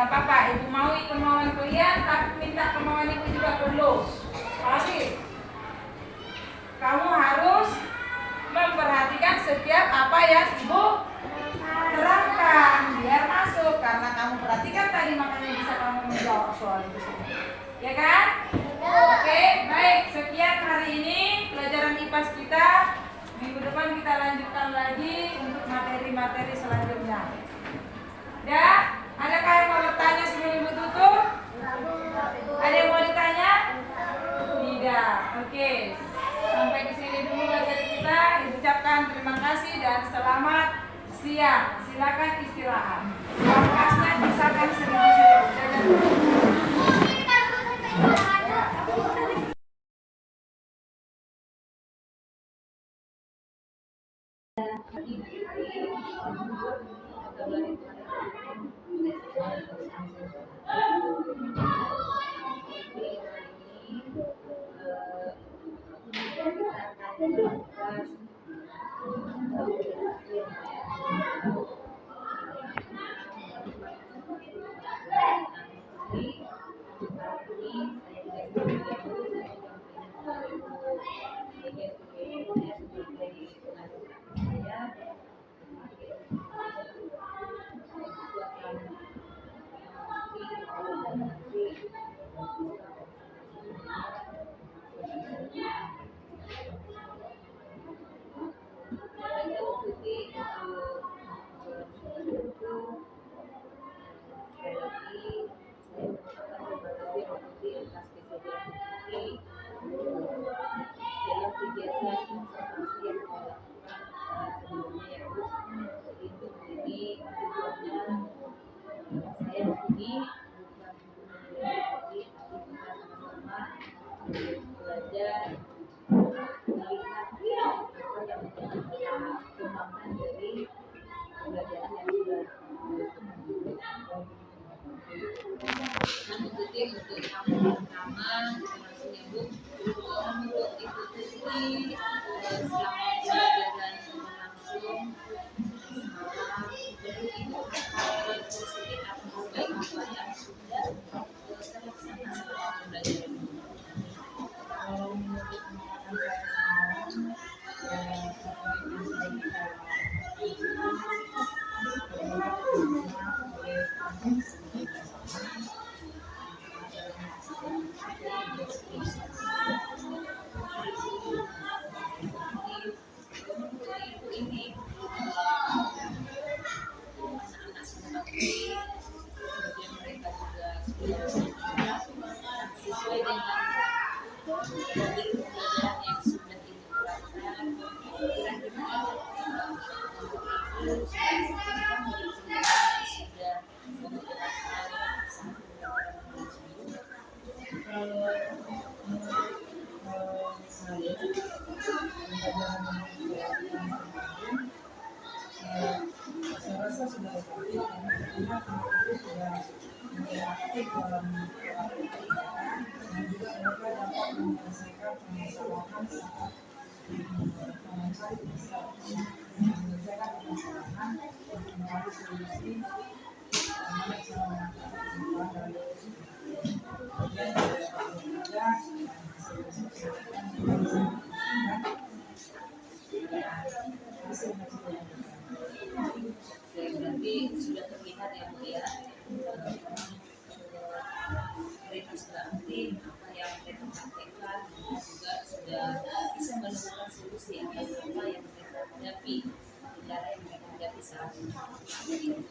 nggak apa-apa. Ibu mau kemauan kalian, tapi minta kemauan ibu juga perlu. Pasti. Kamu harus memperhatikan setiap apa yang ibu terangkan biar masuk, karena kamu perhatikan tadi makanya bisa kamu menjawab soal itu semua. Ya kan? Oke, baik. Sekian hari ini pelajaran IPAS kita. Minggu depan kita lanjutkan lagi untuk materi-materi selanjutnya. Ya, adakah yang mau bertanya sebelum ibu tutup? Ada yang mau ditanya? Tidak. Oke. Sampai ke sini dulu belajar kita. Ibu ucapkan terima kasih dan selamat siang. Silakan istirahat. Pangkasnya misalkan 1000. Berarti sudah terlihat ya Bu ya, mereka sudah aktif, apa yang mereka praktekkan juga sudah bisa menemukan solusi atas apa yang mereka hadapi, kendala yang mereka hadapi saat ini.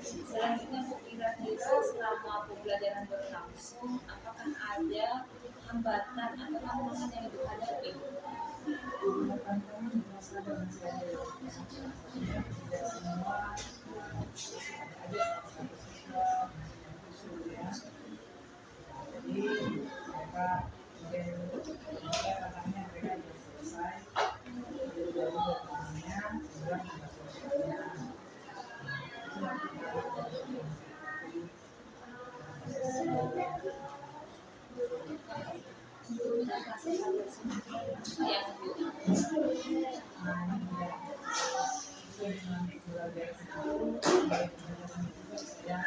Selanjutnya Bu, kira-kira selama pembelajaran berlangsung, apakah ada hambatan atau tantangan yang Ibu hadapi? yang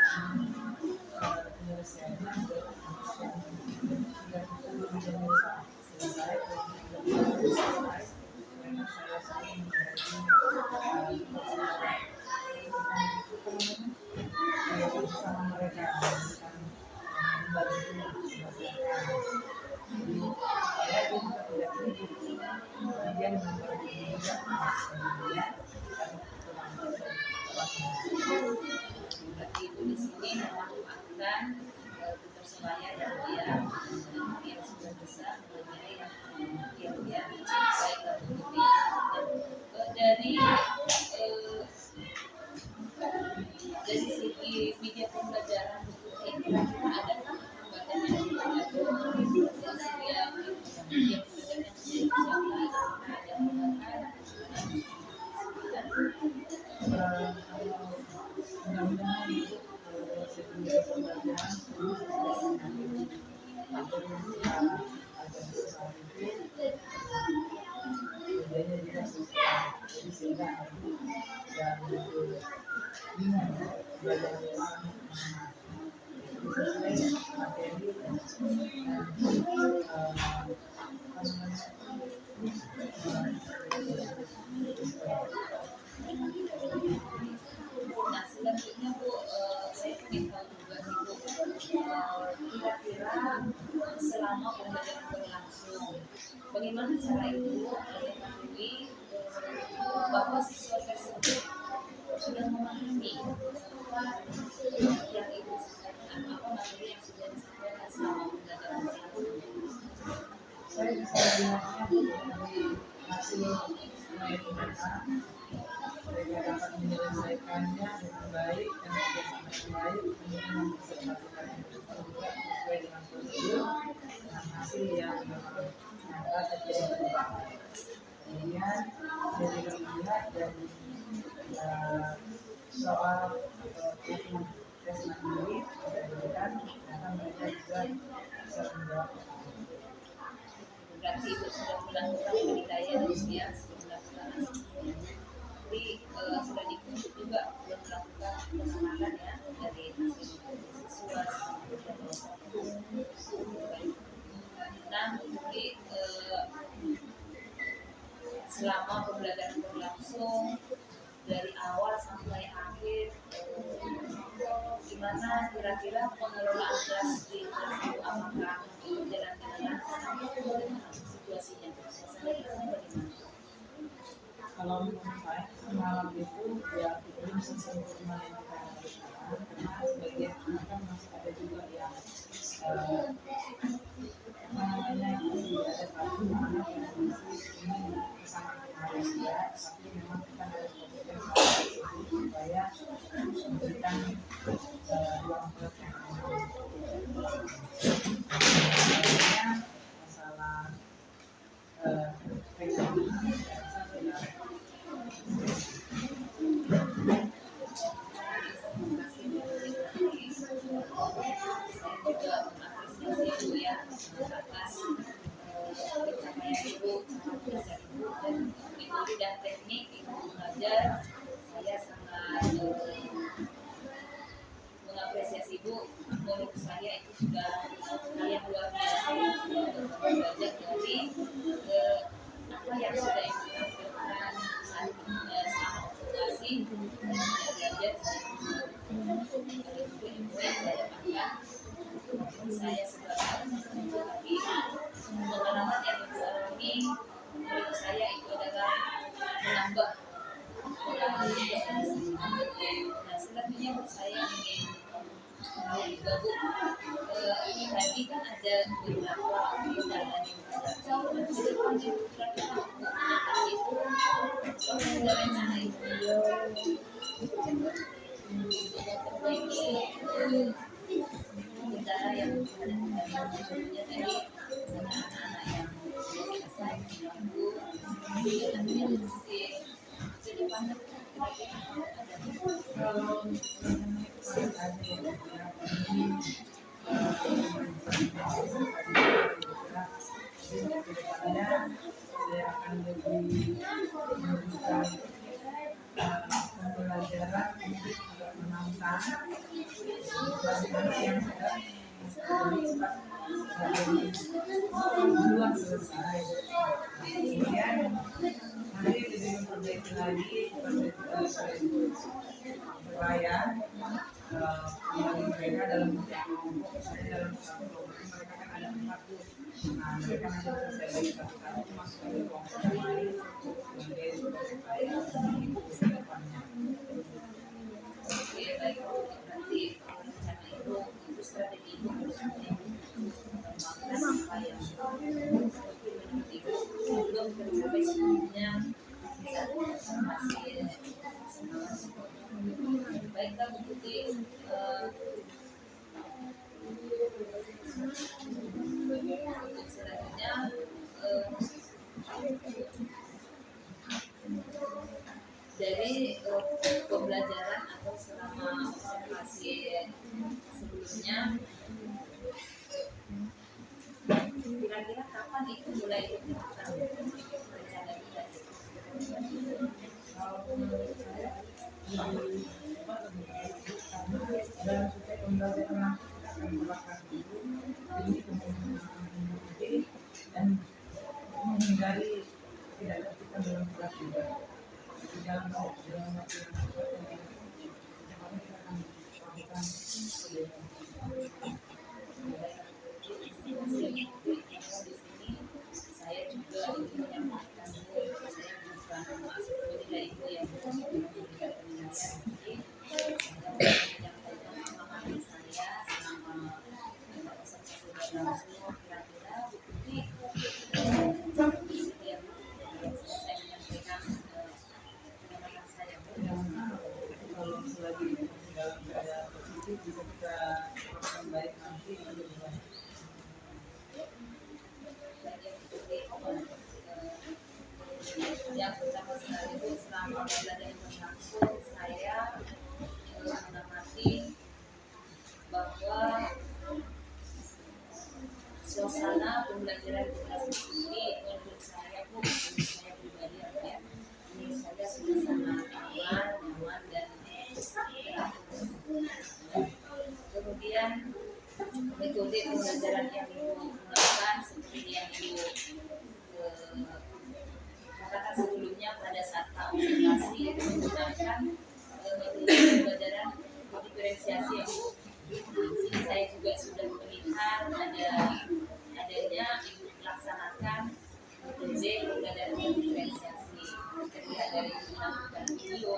penyelesaiannya sudah selesai karena saya sering bersama mereka membantu jadi saya juga tidak ribut kemudian membagi juga Berarti ibu di sini memanfaatkan tutor sebaya yang sudah besar mengenai yang baik dari dari segi media pembelajaran kira-kira adakah hambatan yang dari segi yang media pembelajaran yang sudah disiapkan ada hambatan? Mudah-mudahan itu setiap pembelajaran bedanya juga jadi sehingga dan bingung belajar sesuai materi dan Nah, selanjutnya Bu, saya ingin tahu juga nih Bu, kira-kira selama pembelajaran berlangsung, bagaimana cara Ibu mengetahui bahwa siswa tersebut sudah memahami apa yang Ibu sampaikan, apa materi yang sudah disampaikan selama pembelajaran berlangsung? saya bisa melihatnya dari hasil mereka dapat menyelesaikannya dengan baik dan kerjasama yang baik kemudian mempresentasikan itu juga sesuai dengan prosedur dengan hasil yang nyata terjadi perubahan. Kemudian saya juga melihat dari soal tes mandiri yang diberikan karena mereka juga bisa menjawab. Berarti Ibu sudah melakukan penilaian ya, sudah melakukan asesmen. Jadi sudah dikunjungi juga belum melakukan pengamatan ya dari hasil siswa dan nah, jadi selama pembelajaran berlangsung dari awal sampai akhir, gimana kira-kira pengelolaan kelas di kelas itu, apakah berjalan dengan lancar atau bagaimana situasinya? Suasana kelasnya bagaimana? Kalau menurut saya semalam itu ya belum sesempurna yang kita harapkan karena sebagian anak kan masih ada juga yang namanya itu ada satu anak yang masih ingin kesana kemari ya, tapi memang kita harus fokuskan supaya memberikan ruang kelas yang aman. Masalah penyelenggaraan Ibu ya atas pencapaian Ibu, cara Ibu dan metode dan teknik Ibu mengajar. Saya sangat mengapresiasi Ibu. Menurut saya itu sudah hal yang luar biasa untuk belajar dari apa yang sudah Ibu tampilkan saat selama observasi. Saya belajar dari Ibu yang saya dapatkan. Saya sebagai tapi pengalaman yang Ibu alami menurut saya itu adalah menambah pengalaman. Nah, selanjutnya saya ingin tahu juga Bu, ini tadi kan ada beberapa kendala yang terjadi dan ke depan Ibu kira-kira untuk mengatasi itu ada rencana Ibu memperbaiki kendala yang ada contohnya tadi sama anak-anak yang biasa mengganggu kegiatan yang masih ke depan kalau ada yang kedepannya saya akan lebih memberikan pembelajaran untuk menantang Bagi yang sudah duluan selesai, kemudian nanti lebih memperbaiki lagi supaya kembali mereka dalam kelompok, misalnya dalam satu kelompok mereka kan ada 40. Nah, mereka nanti selesai dari satu masuk ke kelompok yang lain sebagai supaya ke depannya. Oke, baik. Berarti rencana itu strategi itu harus mengembangkan apa yang menurut Ibu belum tercapai sebelumnya bisa masih semangat. Baik, Kak Bu Tuti, untuk selanjutnya dari pembelajaran atau selama observasi sebelumnya, kira-kira kapan itu mulai diterapkan rencana kita? Kalau menurut saya dalam setiap pembelajaran nanti kita akan melakukan dulu jadi kemudian dan menghindari tidak tertipan dalam kelas juga di dalam waktu yang cepat yang kita akan lakukan Di sini saya juga ingin menyampaikan saya bukan masuk menilai itu yang memberikan penilaian, jadi saya menyampaikan pengalaman saya selama observasi berlangsung. Kira-kira bukti setiap saya menyampaikan pengalaman saya. kalau selagi dalam keadaan positif bisa kita lakukan baik nanti Yang pertama sekali itu selama pembelajaran berlangsung saya mengamati bahwa suasana pembelajaran berlangsung ini menurut saya pribadi ya, ini saya sudah sangat aman, nyaman dan teratur. Kemudian metode pembelajaran yang Ibu gunakan seperti yang Ibu katakan sebelumnya pada saat observasi menggunakan metode pembelajaran diferensiasi ya Bu. Di sini saya juga sudah melihat adanya Ibu laksanakan metode pembelajaran diferensiasi, terlihat dari melakukan video,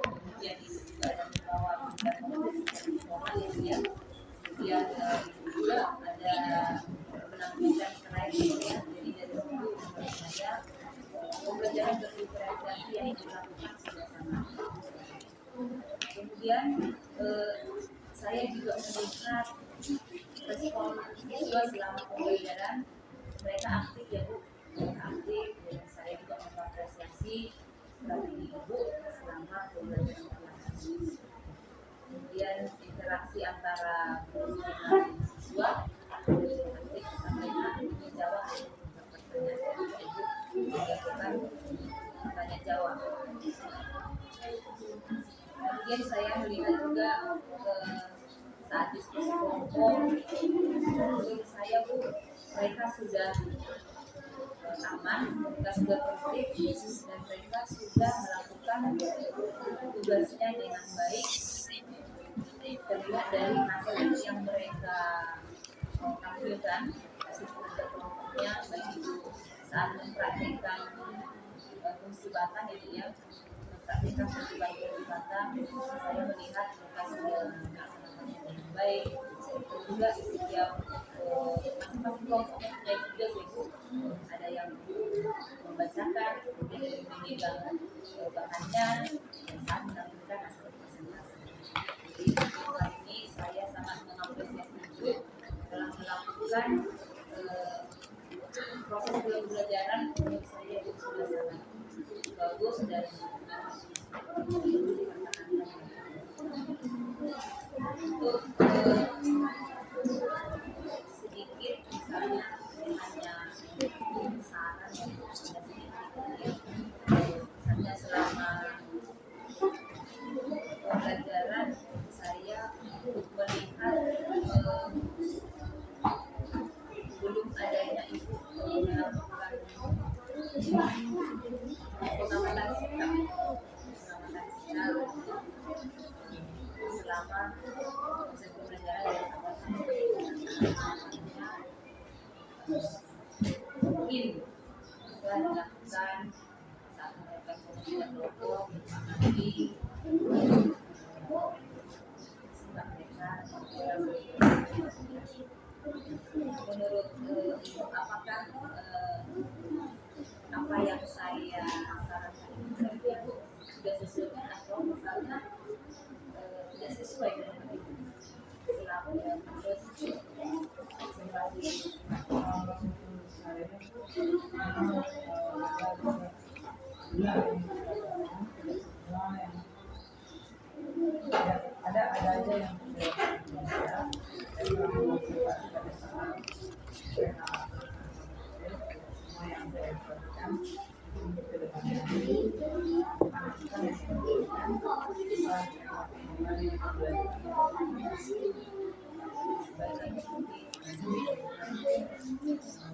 kemudian Ibu juga ada membawa orang ya. Kemudian juga ada penampilan slide ya, jadi dari situ menurut saya pembelajaran berdiferensiasi yang dilakukan sudah sangat. Kemudian saya juga melihat respon siswa selama pembelajaran, mereka aktif ya Bu, mereka aktif dan saya juga mengapresiasi strategi Ibu selama pembelajaran berlangsung. Kemudian interaksi antara guru dan siswa nanti sampaikan menjawab pertanyaan dari Ibu melakukan tanya jawab. Kemudian saya melihat juga saat diskusi kelompok, menurut saya Bu, mereka sudah aman, mereka sudah produktif dan mereka sudah melakukan tugasnya dengan baik. Terlihat dari hasil yang mereka tampilkan, hasil kerja kelompoknya, baik itu saat mempraktikkan fungsi batang itu ya, mempraktikkan fungsi batang, saya melihat mereka sudah melaksanakannya dengan baik. Juga setiap masing-masing kelompoknya punya juga Bu, ada yang membacakan, kemudian memegang bahannya dan saat menampilkan hasil presentasi. Jadi hari ini saya sangat mengapresiasi Ibu telah melakukan proses pembelajaran. Menurut saya itu sudah sangat bagus dan untuk sedikit misalnya hanya saran misalnya selama pembelajaran saya proses pembelajaran dari awal mungkin setelah dilakukan saat mereka tidak kelompok lagi sikap mereka menurut apakah apa yang saya sarankan itu sudah sesuai atau misalnya tidak sesuai dengan itu terus observasi ada aja yang semua yang saya lakukan ke depannya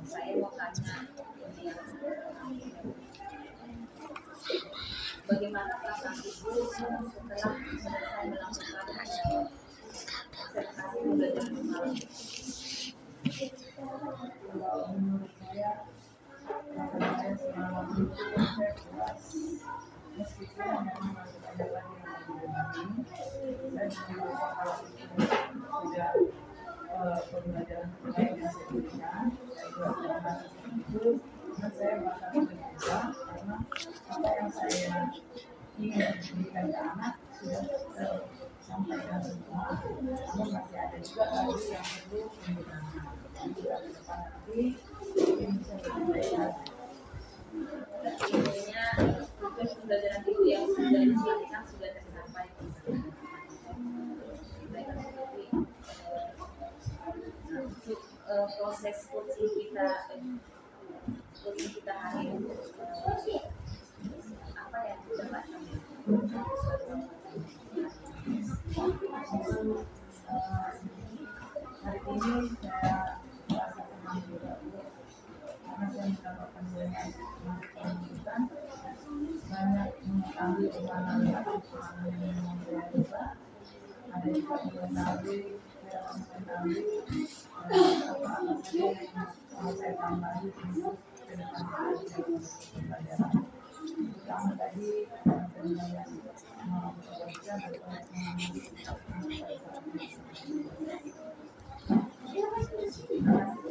saya mau tanya bagaimana perasaan ibu setelah selesai melakukan observasi pembelajaran semalam? menurut saya semalam itu saya puas meskipun memang masih ada lagi yang dibenahi. Saya juga kalau itu sudah pembelajaran terbaik yang saya berikan, saya juga terima itu, dan saya bakal bekerja karena apa yang saya ingin berikan ke anak sudah sampaikan semua. Namun masih ada juga lagi yang perlu pembenahan. Juga ke depan nanti mungkin bisa lebih baik lagi. Intinya tugas pembelajaran itu yang sudah disampaikan sudah tercapai. Untuk proses coaching kita hari ini apa yang kita lakukan? Hari ini saya merasa senang juga karena saya mendapatkan banyak masukan, banyak mengetahui bagaimana pengalaman yang saya lupa, ada juga mengetahui apa yang mau saya tambahi untuk ke depan pelajaran. Terutama tadi penilaian kebajikan atau yang